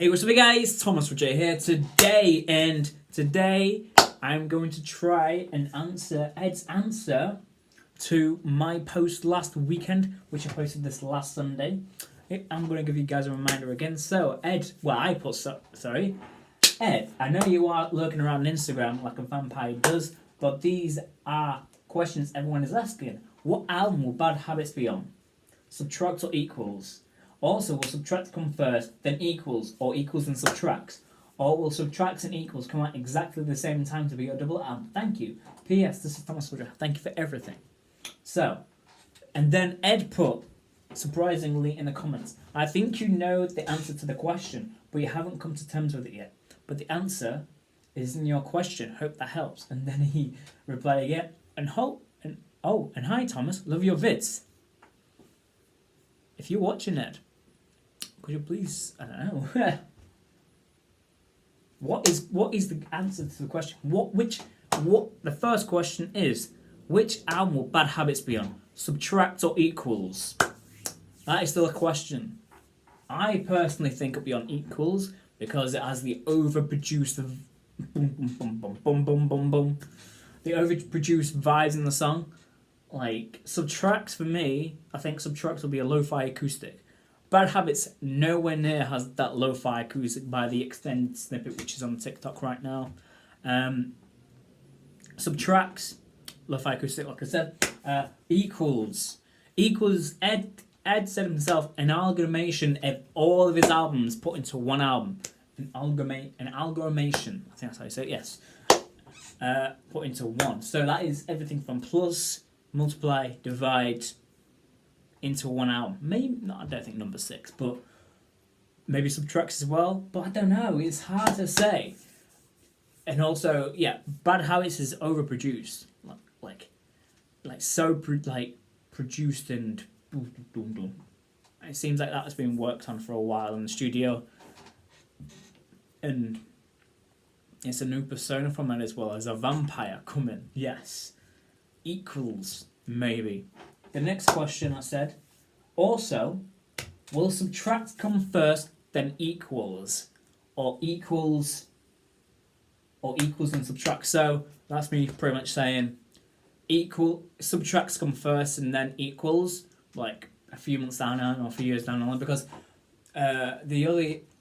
Hey, what's up guys? Thomas Roger here today I'm going to try and answer Ed's answer to my post last weekend, which I posted this last Sunday. I'm going to give you guys a reminder again. So Ed, Ed, I know you are lurking around on Instagram like a vampire does, but these are questions everyone is asking. What album will Bad Habits be on? Subtract or equals? Also, will subtract come first, then equals, or equals and subtracts? Or will subtracts and equals come out exactly the same time to be your double album? Thank you. P.S. This is Thomas Woodruff. Thank you for everything. So, and then Ed put, surprisingly, in the comments, I think you know the answer to the question, but you haven't come to terms with it yet. But the answer is in your question. Hope that helps. And then he replied again, and hi Thomas, love your vids. If you're watching it, could you please, I don't know, what is the answer to the question? The first question is, which album will Bad Habits be on? Subtract or equals? That is still a question. I personally think it'll be on equals because it has the overproduced the overproduced vibes in the song. Like, subtracts for me, I think subtracts will be a lo-fi acoustic. Bad Habits nowhere near has that lo-fi acoustic by the extended snippet which is on TikTok right now. Subtracts, lo-fi acoustic, like I said. Equals, Ed said himself, an amalgamation of all of his albums put into one album. An amalgamation, I think that's how you say it, yes. Put into one. So that is everything from plus, multiply, divide into one album. Maybe not, I don't think number 6, but maybe subtracts as well. But I don't know, it's hard to say. And also, yeah, Bad Habits is overproduced, produced and it seems like that has been worked on for a while in the studio, and it's a new persona from it as well as a vampire coming. Yes. Equals, maybe. The next question I said, also, will subtract come first, then equals? Or equals and subtract? So, that's me pretty much saying, subtracts come first and then equals, like a few months down the line or a few years down the line, because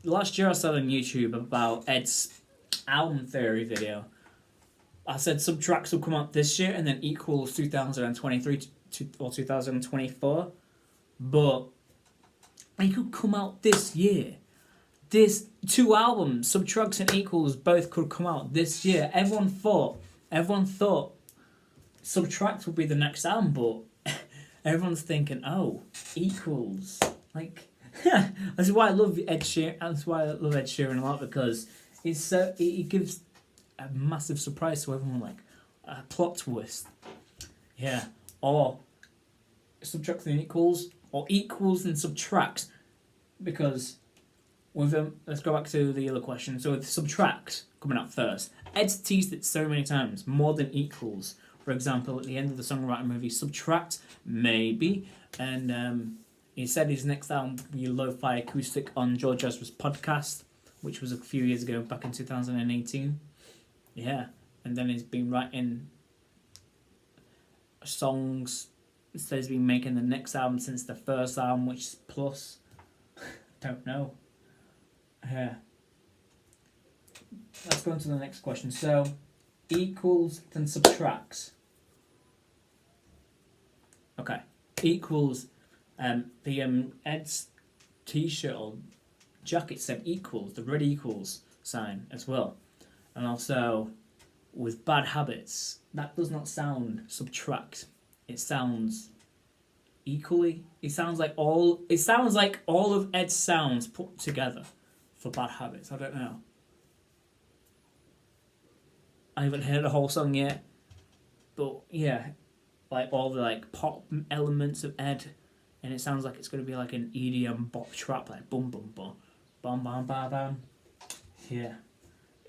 last year I saw on YouTube about Ed's album theory video. I said subtracts will come out this year and then equals 2023 or 2024. But it could come out this year. This 2 albums, subtracts and equals, both could come out this year. Everyone thought subtract would be the next album, but everyone's thinking, oh, equals. Like, that's why I love Ed Sheeran. That's why I love Ed Sheeran a lot, because it gives a massive surprise to everyone, like a plot twist. Yeah. Or subtracts and equals, or equals and subtracts, because with let's go back to the other question. So with subtract coming out first, Ed's teased it so many times, more than equals. For example, at the end of the Songwriter movie, subtract, maybe, and he said his next album would be lo-fi acoustic on George Ezra's podcast, which was a few years ago, back in 2018. Yeah, and then he's been writing songs. It says he's been making the next album since the first album, which is plus. Don't know. Yeah. Let's go on to the next question. So, equals then subtracts. Okay. Equals. Ed's t-shirt or jacket said equals, the red equals sign as well. And also, with Bad Habits, that does not sound subtract. It sounds equally. It sounds like all of Ed's sounds put together for Bad Habits. I don't know. I haven't heard the whole song yet, but yeah, like all the like pop elements of Ed, and it sounds like it's gonna be like an EDM bop trap, like boom boom boom, bam bam bam bam. Yeah.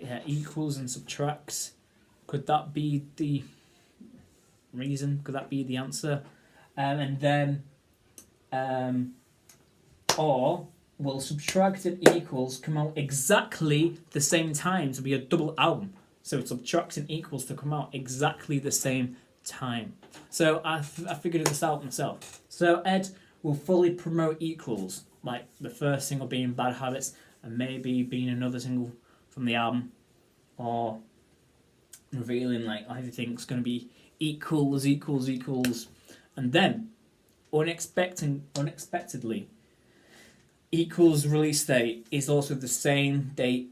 Yeah, equals and subtracts. Could that be the reason? Could that be the answer? And then, or will Subtract and Equals come out exactly the same time to be a double album. So Subtract and Equals to come out exactly the same time. So I figured this out myself. So Ed will fully promote Equals, like the first single being Bad Habits, and maybe being another single from the album, or revealing like everything's going to be equals, and then unexpectedly, Equals release date is also the same date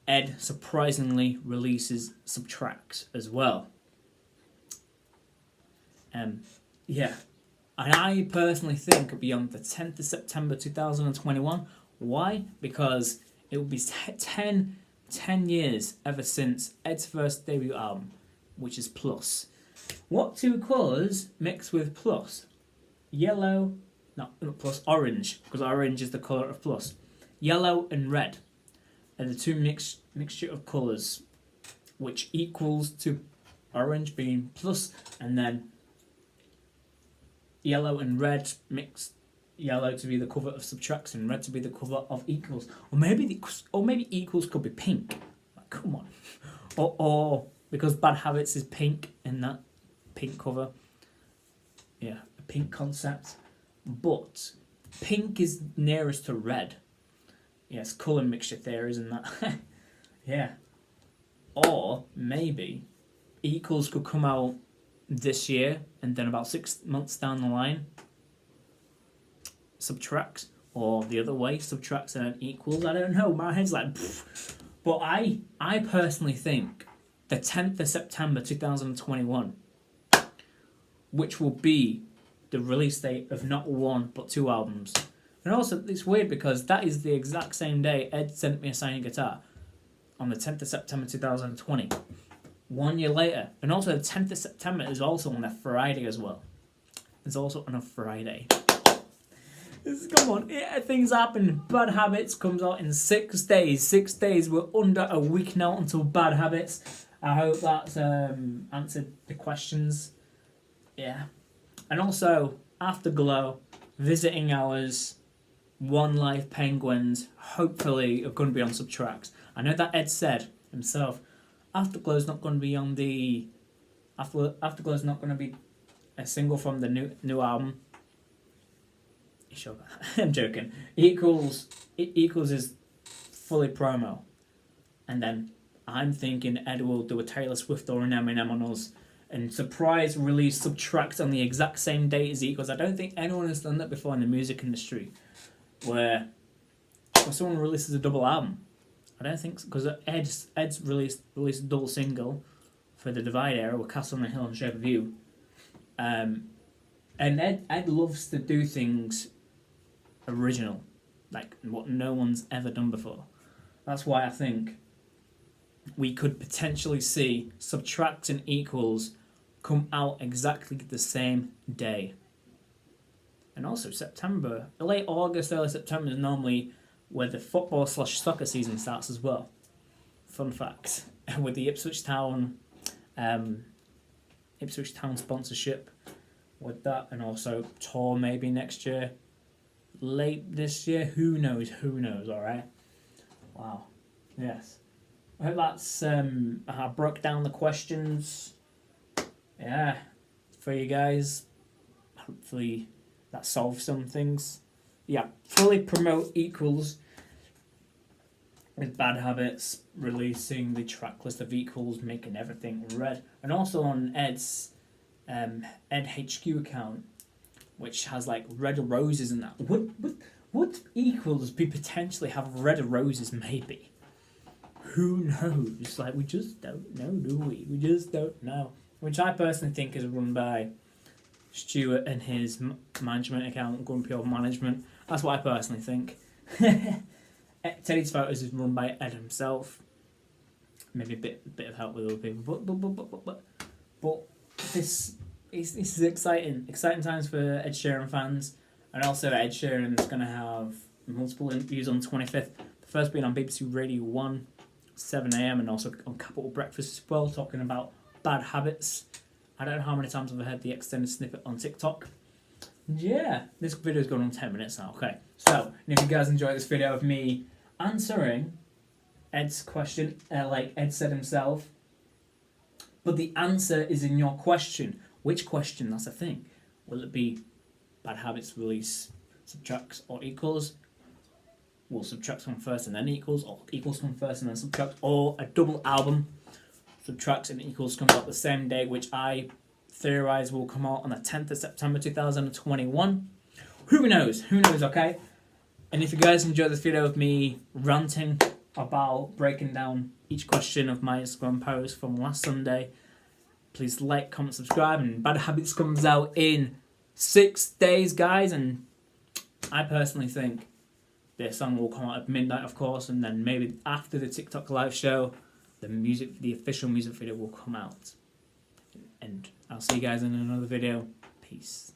Ed surprisingly releases Subtract as well. Yeah, and I personally think it'll be on the 10th of September 2021. Why? Because it will be 10 years ever since Ed's first debut album, which is Plus. What two colours mixed with Plus? Yellow, not Plus, orange, because orange is the colour of Plus. Yellow and red are the two mixture of colours, which equals to orange being Plus, and then yellow and red mixed. Yellow to be the cover of Subtract and red to be the cover of Equals, or maybe Equals could be pink. Like, come on, or because Bad Habits is pink in that pink cover. Yeah, a pink concept, but pink is nearest to red. Yes, colour mixture theories and that. Yeah, or maybe Equals could come out this year, and then about 6 months down the line, Subtracts, or the other way, Subtracts and Equals. I don't know. My head's like, pfft. But I personally think the 10th of September 2021, which will be the release date of not one but two albums. And also, it's weird because that is the exact same day Ed sent me a signed guitar, on the 10th of September 2020. 1 year later. And also the 10th of September is also on a Friday as well. It's also on a Friday. Come on, yeah, things happen. Bad Habits comes out in 6 days. 6 days. We're under a week now until Bad Habits. I hope that's answered the questions. Yeah. And also, Afterglow, visiting hours, One Life Penguins, hopefully are going to be on Subtract. I know that Ed said himself, Afterglow's not going to be on the... Afterglow's not going to be a single from the new album. Sure, I'm joking. Equals is fully promo, and then I'm thinking Ed will do a Taylor Swift or an Eminem on us, and surprise release Subtract on the exact same date as Equals. I don't think anyone has done that before in the music industry, where someone releases a double album. I don't think so, because Ed's released a double single for the Divide era with Castle on the Hill and Shape of You, and Ed loves to do things original, like what no one's ever done before. That's why I think we could potentially see Subtract and Equals come out exactly the same day. And also September, late August, early September is normally where the football/soccer season starts as well. Fun fact, with the Ipswich Town sponsorship with that, and also tour maybe next year. Late this year, who knows, alright? Wow. Yes. I hope that's, I broke down the questions, yeah, for you guys. Hopefully that solves some things. Yeah, fully promote Equals with Bad Habits, releasing the track list of Equals, making everything red. And also on Ed's Ed HQ account, which has like red roses and that. Would Equals be potentially have red roses? Maybe. Who knows? Like, we just don't know, do we? We just don't know. Which I personally think is run by Stuart and his management account, Grumpy Old Management. That's what I personally think. Teddy's Photos is run by Ed himself. Maybe a bit of help with other people. But this is exciting times for Ed Sheeran fans, and also Ed Sheeran is going to have multiple interviews on the 25th. The first being on BBC Radio 1, 7 a.m, and also on Capital Breakfast as well, talking about Bad Habits. I don't know how many times I've heard the extended snippet on TikTok, Yeah, this video's going on 10 minutes now. Okay, so and if you guys enjoyed this video of me answering Ed's question, like Ed said himself, but the answer is in your question. Which question? That's the thing. Will it be bad habits, release, subtracts, or equals? Will subtracts come first and then equals, or equals come first and then subtracts, or a double album, subtracts and equals comes out the same day, which I theorize will come out on the 10th of September 2021. Who knows? Who knows, okay? And if you guys enjoyed this video of me ranting about breaking down each question of my Instagram post from last Sunday, please like, comment, subscribe, and Bad Habits comes out in 6 days, guys, and I personally think this song will come out at midnight, of course, and then maybe after the TikTok live show, the official music video will come out. And I'll see you guys in another video. Peace.